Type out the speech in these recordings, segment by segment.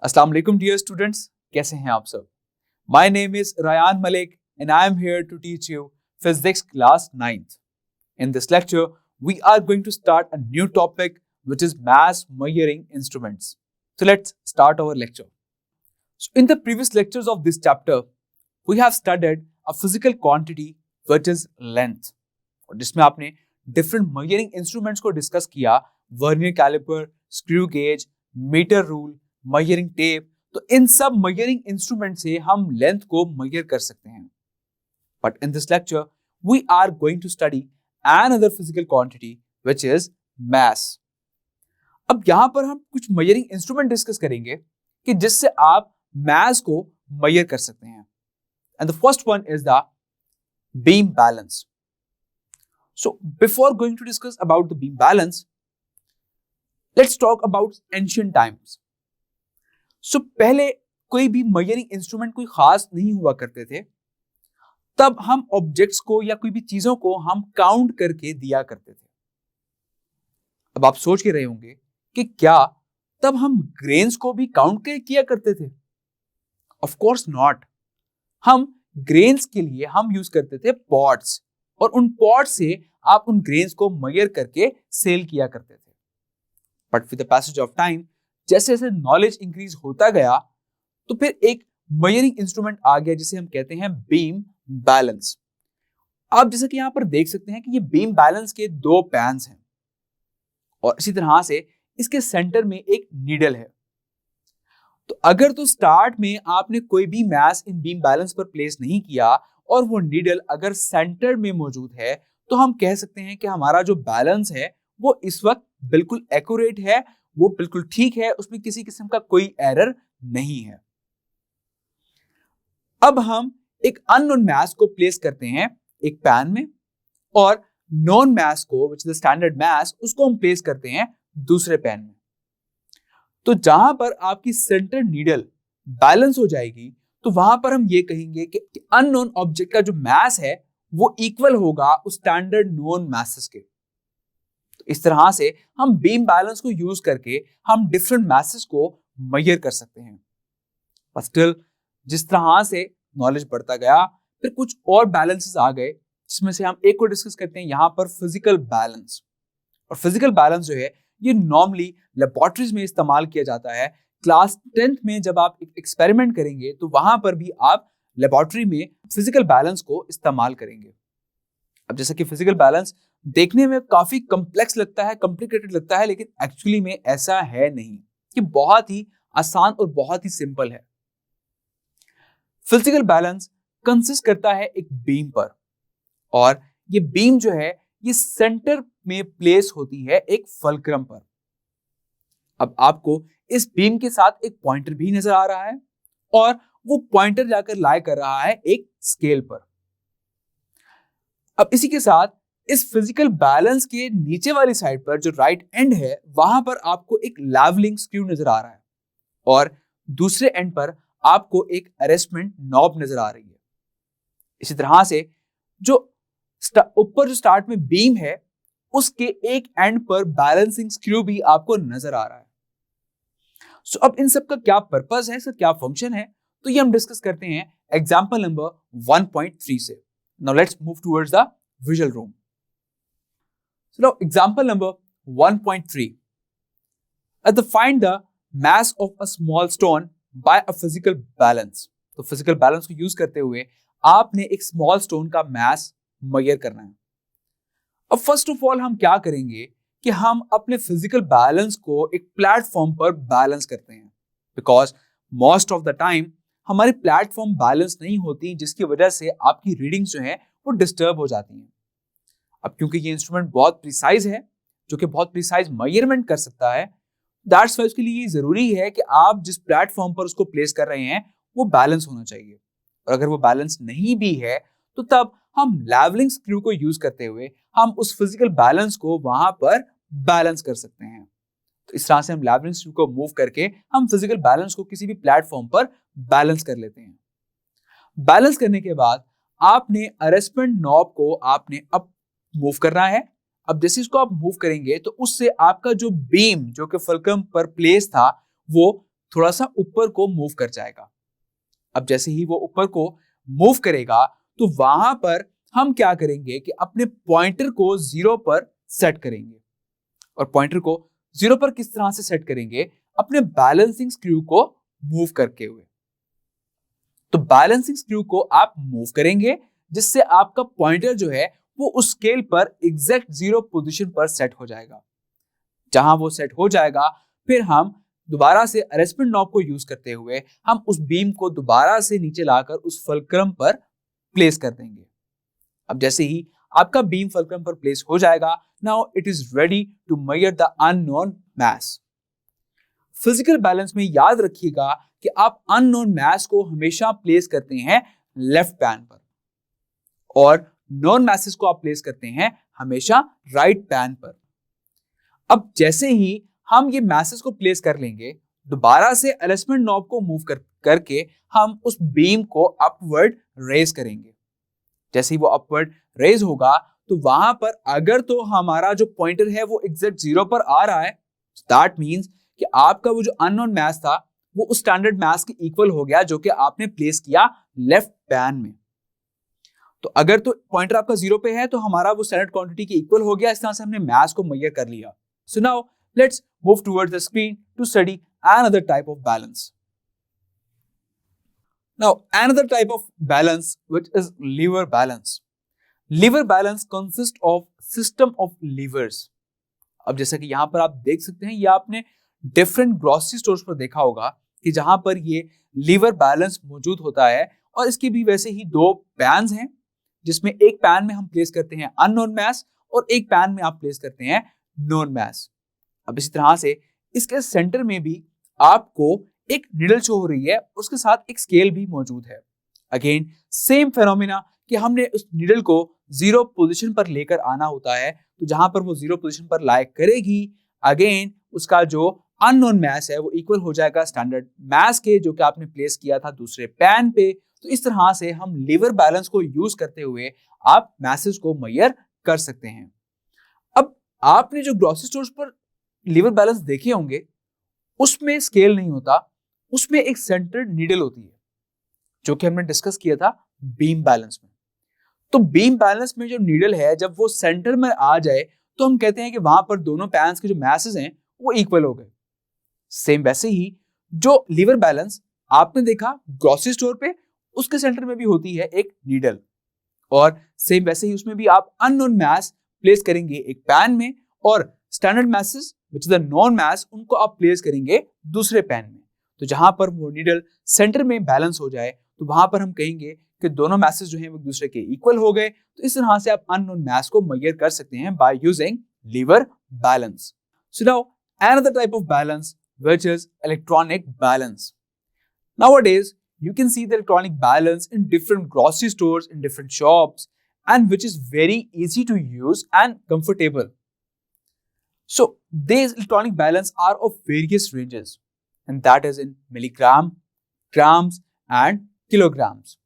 अस्सलाम वालेकुम dear students, कैसे हैं आप सब। My name is Rayan Malik and I am here to teach you physics class 9th. In this lecture, we are going to start a new topic which is mass measuring instruments. So let's start our lecture. So in the previous lectures of this chapter, we have studied a physical quantity which is length. और जिसमें आपने different measuring instruments को discuss किया, vernier calliper, screw gauge, metre rule, measuring tape. तो इन सब measuring instrument से हम लेंथ को मेजर कर सकते हैं. But in this lecture we are going to study another physical quantity which is mass. अब यहां पर हम कुछ मेजरिंग इंस्ट्रूमेंट डिस्कस करेंगे कि जिससे आप मास को मेजर कर सकते हैं. And the first one is the beam balance. So before going to discuss about the beam balance, let's talk about ancient times. So पहले कोई भी मेजरिंग इंस्ट्रूमेंट कोई खास नहीं हुआ करते थे. तब हम ऑब्जेक्ट्स को या कोई भी चीजों को हम काउंट करके दिया करते थे. अब आप सोच के रहे होंगे कि क्या तब हम ग्रेन्स को भी काउंट किया करते थे? Of course not. हम ग्रेन्स के लिए हम यूज करते थे पॉट्स, और उन पॉट से आप उन ग्रेन्स को मेजर करके सेल किया करते थे. But with the passage of time, जैसे जैसे नॉलेज इंक्रीज होता गया, तो फिर एक मेजरिंग इंस्ट्रूमेंट आ गया जिसे हम कहते हैं बीम बैलेंस. आप जैसे कि यहां पर देख सकते हैं कि ये बीम बैलेंस के दो पैन्स हैं, और इसी तरह से इसके सेंटर में एक नीडल है. तो अगर तो स्टार्ट में आपने कोई भी मास इन बीम बैलेंस पर प्लेस नहीं किया और वो नीडल अगर सेंटर में मौजूद है, तो हम कह सकते हैं कि हमारा जो बैलेंस है वो इस वक्त बिल्कुल एक्यूरेट है, वो बिल्कुल ठीक है, उसमें किसी किस्म का कोई एरर नहीं है. अब हम एक अननोन मास को प्लेस करते हैं एक पैन में, और नोन मास को व्हिच इज द स्टैंडर्ड मास, उसको हम प्लेस करते हैं दूसरे पैन में. तो जहां पर आपकी सेंटर नीडल बैलेंस हो जाएगी, तो वहां पर हम ये कहेंगे कि अननोन ऑब्जेक्ट का जो मास है वो इक्वल होगा उस स्टैंडर्ड नोन मासेस के. तो इस तरह से हम बीम बैलेंस को यूज करके हम डिफरेंट मासेस को मेजर कर सकते हैं. पर स्टिल जिस तरह से नॉलेज बढ़ता गया, फिर कुछ और बैलेंसेस आ गए, जिसमें से हम एक को डिस्कस करते हैं यहां पर फिजिकल बैलेंस. और फिजिकल बैलेंस जो है ये नॉर्मली लेबोरेटरीज में इस्तेमाल किया जाता है. क्लास 10th में जब आप एक एक्सपेरिमेंट करेंगे तो वहां पर भी आप लेबोरेटरी में फिजिकल बैलेंस को इस्तेमाल करेंगे. अब जैसा कि फिजिकल बैलेंस देखने में काफी कॉम्प्लेक्स लगता है, कॉम्प्लिकेटेड लगता है, लेकिन एक्चुअली में ऐसा है नहीं. कि बहुत ही आसान और बहुत ही सिंपल है. फिजिकल बैलेंस कंसिस्ट करता है एक बीम पर, और ये बीम जो है ये सेंटर में प्लेस होती है एक फल्क्रम पर. अब आपको इस बीम के साथ एक पॉइंटर भी नजर आ रहा है, और वो पॉइंटर जाकर लाई कर रहा है एक स्केल पर. अब इसी के साथ इस फिजिकल बैलेंस के नीचे वाली साइड पर जो राइट एंड है, वहां पर आपको एक लेवलिंग स्क्रू नजर आ रहा है, और दूसरे एंड पर आपको एक अरेस्टमेंट नॉब नजर आ रही है. इसी तरह से जो ऊपर जो स्टार्ट में बीम है, उसके एक एंड पर बैलेंसिंग स्क्रू भी आपको नजर आ रहा है. सो अब इन सब का क्या पर्पस है, इसका क्या फंक्शन है, तो ये हम डिस्कस करते हैं एग्जांपल नंबर 1.3 से. Now let's move towards the visual room. So now example number 1.3. Find the mass of a small stone by a physical balance. तो फिजिकल बैलेंस को यूज करते हुए आपने एक स्मॉल स्टोन का मास मेजर करना है. अब फर्स्ट ऑफ ऑल हम क्या करेंगे कि हम अपने फिजिकल बैलेंस को एक प्लेटफॉर्म पर बैलेंस करते हैं, because most of the time हमारी प्लेटफॉर्म बैलेंस नहीं होती, जिसकी वजह से आपकी रीडिंग्स जो है वो डिस्टर्ब हो जाती हैं. अब क्योंकि ये इंस्ट्रूमेंट बहुत प्रिसाइज है, जो कि बहुत प्रिसाइज मेजरमेंट कर सकता है, दैट्स वाई उसके लिए जरूरी है कि आप जिस प्लेटफॉर्म पर उसको प्लेस कर रहे हैं वो बैलेंस होना चाहिए. और अगर वो बैलेंस नहीं भी है, तो तब हम लेवलिंग स्क्रू को यूज करते हुए हम उस फिजिकल बैलेंस को वहां पर बैलेंस कर सकते हैं. तो इस तरह से हम लेवलिंग स्क्रू को मूव करके हम फिजिकल बैलेंस को किसी भी प्लेटफॉर्म पर बैलेंस कर लेते हैं. बैलेंस करने के बाद आपने अरेस्टमेंट नॉब को आपने अब मूव करना है. अब जैसे इसको आप मूव करेंगे तो उससे आपका जो बीम जो कि फुलक्रम पर प्लेस था वो थोड़ा सा ऊपर को मूव कर जाएगा। अब जैसे ही वो ऊपर को मूव करेगा तो वहां पर हम क्या करेंगे कि अपने पॉइंटर को 0 पर सेट करेंगे। और पॉइंटर को 0 पर किस तरह से सेट करेंगे? अपने बैलेंसिंग स्क्रू को मूव करके हुए। तो बैलेंसिंग स्क्रू को आप मूव करेंगे जिससे आपका पॉइंटर जो है वो उस स्केल पर एग्जैक्ट 0 पोजीशन पर सेट हो जाएगा। जहां वो सेट हो जाएगा फिर हम दोबारा से एडजस्टमेंट नॉब को यूज करते हुए हम उस बीम को दोबारा से नीचे लाकर उस फुलक्रम पर प्लेस कर देंगे। अब जैसे ही आपका बीम फुलक्रम पर प्लेस हो जाएगा, now it is ready to measure the unknown mass. Physical balance में याद रखिएगा कि आप अननोन मास को हमेशा प्लेस करते हैं लेफ्ट पैन पर और नॉन मासेस को आप प्लेस करते हैं हमेशा राइट पैन पर। अब जैसे ही हम ये मैसेज को प्लेस कर लेंगे, दोबारा से एडजस्टमेंट नॉब को मूव करके हम उस बीम को अपवर्ड रेज करेंगे। जैसे ही वो अपवर्ड रेज होगा तो वहां पर अगर तो हमारा जो पॉइंटर है वो एग्जैक्ट 0 पर आ रहा है, दैट मींस कि आपका वो जो अननोन मास था वो उस स्टैंडर्ड मास के इक्वल हो गया जो कि आपने प्लेस किया लेफ्ट पैन में। तो अगर तो पॉइंटर आपका 0 पे है तो हमारा वो स्टैंडर्ड क्वांटिटी के इक्वल हो गया। इस तरह से हमने मास को मेजर कर लिया। So now let's move towards the screen to study another type of balance. Now, another type of balance which is lever balance. Lever balance consists of system of levers. अब जैसा कि यहाँ पर आप देख सकते हैं, ये आपने डिफरेंट ग्रोसरी स्टोर्स पर देखा होगा कि जहां पर ये लीवर बैलेंस मौजूद होता है और इसके भी वैसे ही 2 पैन्स हैं जिसमें एक पैन में हम प्लेस करते हैं अननोन मास और एक पैन में आप प्लेस करते हैं नोन मास। अब इसी तरह से इसके सेंटर में भी आपको एक निडल शो हो रही है, उसके साथ एक स्केल भी मौजूद है। अगेन सेम फेनोमेना कि हमने उस निडल को 0 पोजीशन पर लेकर आना होता है। तो जहां पर वो 0 पोजीशन पर लाइक करेगी, अगेन उसका जो अननोन मास है वो इक्वल हो जाएगा स्टैंडर्ड मास के जो कि आपने प्लेस किया था दूसरे पैन पे। तो इस तरह से हम लीवर बैलेंस को यूज करते हुए आप मैसेज को मेजर कर सकते हैं। अब आपने जो ग्रोसरी स्टोर्स पर लीवर बैलेंस देखे होंगे उसमें स्केल नहीं होता, उसमें एक सेंटर नीडल होती है जो कि हमने डिस्कस किया था बीम बैलेंस में। तो बीम बैलेंस में जो नीडल है जब वो सेंटर में आ जाए तो हम कहते हैं कि वहां पर दोनों पैन्स के जो मैसेज हैं वो इक्वल हो गए। सेम वैसे ही जो लीवर बैलेंस आपने देखा ग्रोसरी स्टोर पे, उसके सेंटर में भी होती है एक नीडल और सेम वैसे ही उसमें भी आप अननोन मास प्लेस करेंगे एक पैन में और standard masses which is the known mass उनको आप प्लेस करेंगे दूसरे पैन में। तो जहां पर वो नीडल सेंटर में बैलेंस हो जाए तो वहां पर हम कहेंगे कि दोनों मैसेज जो हैं वो दूसरे के इक्वल हो गए। तो इस तरह से आप अननोन मास को मेजर कर सकते हैं by using lever balance. So now another type of balance which is electronic balance. Nowadays you can see the electronic balance in different grocery stores, in different shops, and which is very easy to use and comfortable. So these electronic balance are of various ranges, and that is in milligram, grams and kilograms.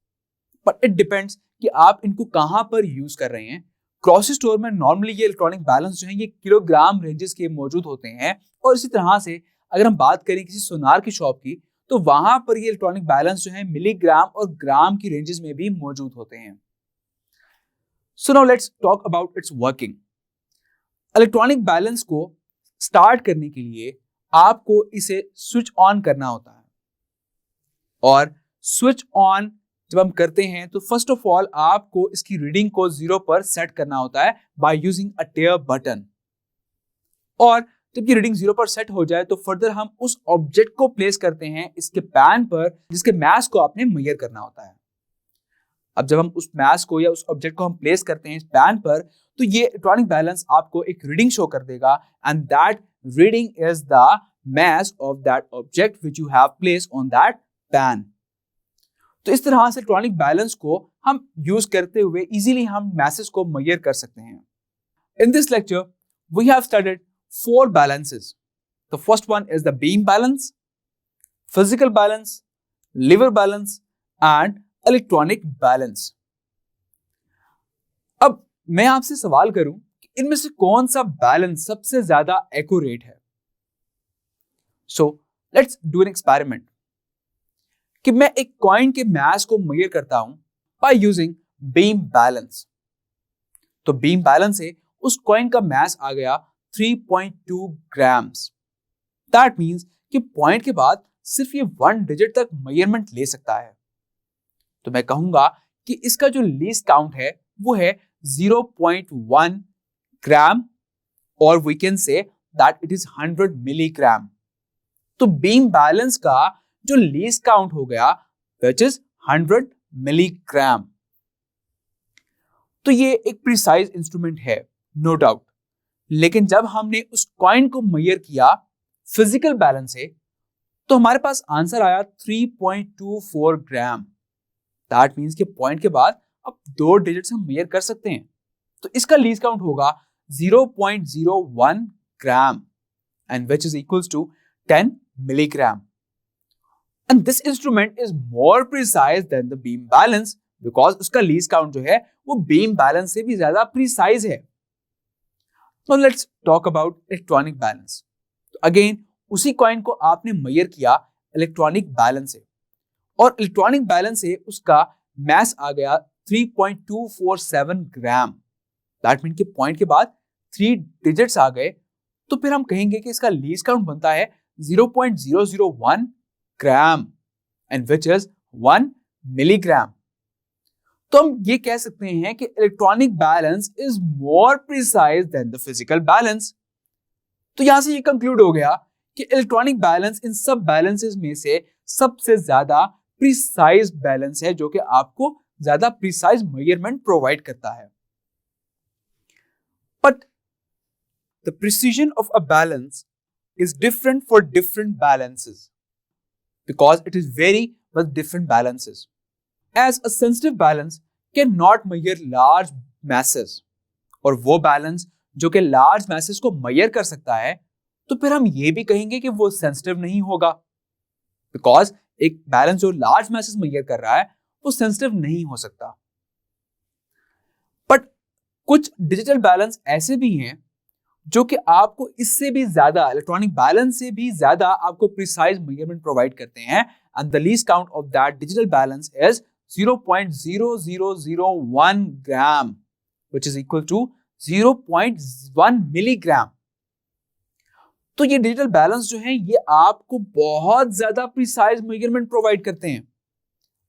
But it depends कि आप इनको कहां पर use कर रहे हैं। Grocery store में normally ये इलेक्ट्रॉनिक बैलेंस जो है ये किलोग्राम रेंजेस के मौजूद होते हैं और इसी तरह से अगर हम बात करें किसी सोनार की शॉप की तो वहां पर ये इलेक्ट्रॉनिक बैलेंस जो है मिलीग्राम और ग्राम की रेंजेस में भी मौजूद होते हैं। So now let's talk about it's working. Electronic balance को स्टार्ट करने के लिए आपको इसे स्विच ऑन करना होता है और स्विच ऑन जब हम करते हैं तो फर्स्ट ऑफ ऑल आपको इसकी रीडिंग को 0 पर सेट करना होता है by using a tare button. और जब ये रीडिंग 0 पर सेट हो जाए तो फर्दर हम उस ऑब्जेक्ट को प्लेस करते हैं इसके पैन पर जिसके मास को आपने मेजर करना होता है। अब जब हम उस मास को या उस ऑब्जेक्ट को हम प्लेस करते हैं इस पैन पर तो ये इलेक्ट्रॉनिक बैलेंस आपको एक रीडिंग शो कर देगा and that reading is the mass of that object which you have placed on that pan. तो इस तरह से इलेक्ट्रॉनिक बैलेंस को हम यूज करते हुए इजीली हम मैसेज को मेजर कर सकते हैं। In this lecture we have studied 4 balances. The first one is the beam balance, physical balance, lever balance and electronic balance. अब मैं आपसे सवाल करूं कि इनमें से कौन सा बैलेंस सबसे ज्यादा एक्यूरेट है? So let's do an experiment कि मैं एक कॉइन के मास को मेजर करता हूं बाय यूजिंग बीम बैलेंस। तो बीम बैलेंस से उस कॉइन का मास आ गया 3.2 ग्राम्स। दैट मींस कि पॉइंट के बाद सिर्फ ये 1 डिजिट तक मेजरमेंट ले सकता है। तो मैं कहूंगा कि इसका जो लीस्ट काउंट है वो है 0.1 ग्राम, और we can say that it is 100 milligram. तो बीम बैलेंस का जो लीस्ट काउंट हो गया विच इज 100 मिलीग्राम। तो ये एक प्रिसाइज इंस्ट्रूमेंट है, नो डाउट, लेकिन जब हमने उस कॉइन को मेजर किया फिजिकल बैलेंस से तो हमारे पास आंसर आया 3.24 ग्राम। दैट मींस कि पॉइंट के बाद अब 2 डिजिट्स हम मेजर कर सकते हैं। तो इसका लीस्ट काउंट होगा 0.01 gram and which is equals to 10 milligram. And this instrument is more precise than the beam balance because उसका least count जो है वो beam balance से भी ज्यादा precise है। Now let's talk about electronic balance. तो again उसी coin को आपने measure किया electronic balance से, और electronic balance से उसका mass आ गया 3.247 ग्राम। That means कि point के बाद 3 digits आ गए, तो फिर हम कहेंगे कि इसका least count बनता है 0.001 ग्राम and which is 1 milligram. तो हम ये कह सकते हैं कि electronic balance is more precise than the physical balance. तो यहां से ये कंक्लूड हो गया कि इलेक्ट्रॉनिक बैलेंस इन सब बैलेंसेस में से सबसे ज्यादा प्रिसाइज बैलेंस है, जो कि आपको ज्यादा प्रिसाइज मेजरमेंट प्रोवाइड करता है। But the precision of a balance is different for different balances because it is vary with different balances. As a sensitive balance cannot measure large masses, और वो balance जो कि large masses को measure कर सकता है, तो फिर हम ये भी कहेंगे कि वो sensitive नहीं होगा because एक बैलेंस जो large masses measure कर रहा है वो sensitive नहीं हो सकता। बट कुछ डिजिटल बैलेंस ऐसे भी हैं जो कि आपको इससे भी ज्यादा, इलेक्ट्रॉनिक बैलेंस से भी ज्यादा आपको प्रिसाइज मेजरमेंट प्रोवाइड करते हैं, and the least count of that digital balance is 0.0001 gram which is equal to 0.1 milligram. तो ये डिजिटल बैलेंस जो है ये आपको बहुत ज्यादा प्रिसाइज मेजरमेंट प्रोवाइड करते हैं।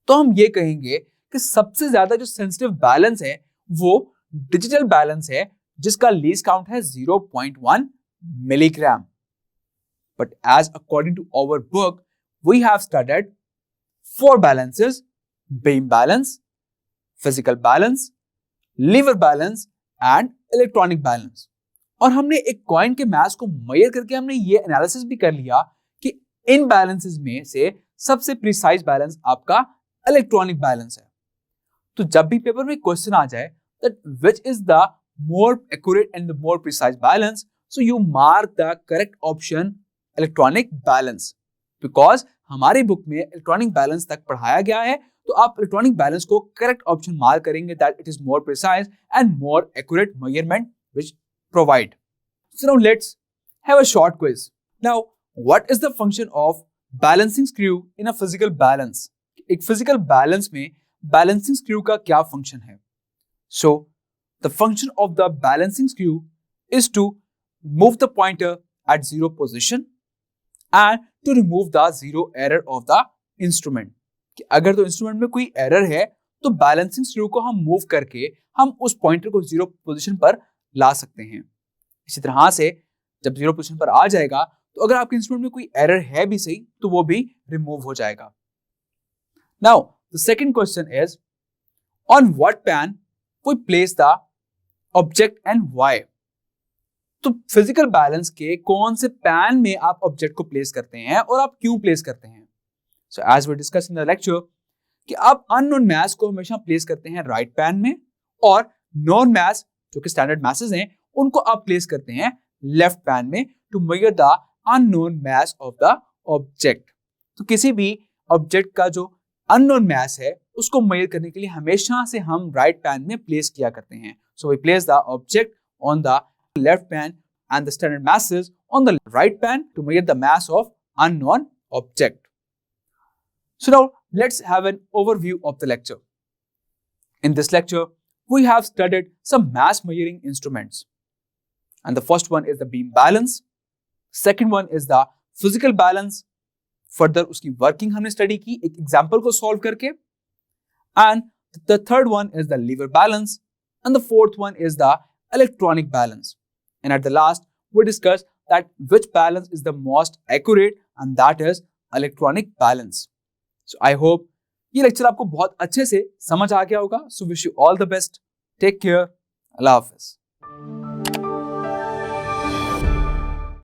तो हम ये कहेंगे कि सबसे ज्यादा जो सेंसिटिव बैलेंस है वो डिजिटल बैलेंस है, जिसका लीस्ट काउंट है 0.1 milligram. But as according to our book, we have studied 4 balances: beam balance, physical balance, lever balance and electronic balance. और हमने एक कॉइन के मास को मेजर करके हमने ये एनालिसिस भी कर लिया कि इन बैलेंसेस में से सबसे प्रिसाइज बैलेंस आपका इलेक्ट्रॉनिक बैलेंस है। तो जब भी पेपर में क्वेश्चन आ जाए that which is the more accurate and the more precise balance, so you mark the correct option electronic balance, because हमारे बुक में इलेक्ट्रॉनिक बैलेंस तक पढ़ाया गया है, तो आप इलेक्ट्रॉनिक बैलेंस को करेक्ट ऑप्शन मार्क करेंगे that it is more precise and more accurate measurement which provide. So now let's have a short quiz. Now what is the function of balancing screw in a physical balance? एक physical balance में balancing screw का क्या function है? So the function of the balancing screw is to move the pointer at 0 position and to remove the zero error of the instrument. कि अगर तो instrument में कोई एरर है तो बैलेंसिंग स्क्रू को हम मूव करके हम उस पॉइंटर को 0 पोजीशन पर ला सकते हैं। इसी तरह से जब 0 पोजीशन पर आ जाएगा तो अगर आपके इंस्ट्रूमेंट में कोई एरर है भी सही तो वो भी रिमूव हो जाएगा। Now the second question is, on what pan we place the object and why? तो फिजिकल बैलेंस के कौन से पैन में आप ऑब्जेक्ट को प्लेस करते हैं और आप क्यों प्लेस करते हैं? So as we discuss in the lecture कि आप अननोन मास को हमेशा प्लेस करते हैं राइट पैन में, और नोन मास जो कि स्टैंडर्ड मासेस हैं उनको आप प्लेस करते हैं लेफ्ट पैन में to measure the unknown mass of the object. तो किसी भी ऑब्जेक्ट का जो अननोन मास है उसको मेजर करने के लिए हमेशा से हम राइट पैन में प्लेस किया करते हैं। So we place the object on the left pan and the standard masses on the right pan to measure the mass of unknown object. So now let's have an overview of the lecture. In this lecture, we have studied some mass measuring instruments. And the first one is the beam balance. Second one is the physical balance. Further उसकी working हमने study की एक example को solve करके. And the third one is the lever balance. And the fourth one is the electronic balance. And at the last, we discussed that which balance is the most accurate, and that is electronic balance. So I hope ये lecture आपको बहुत अच्छे से समझ आ गया होगा. So wish you all the best. Take care. Allah Hafiz.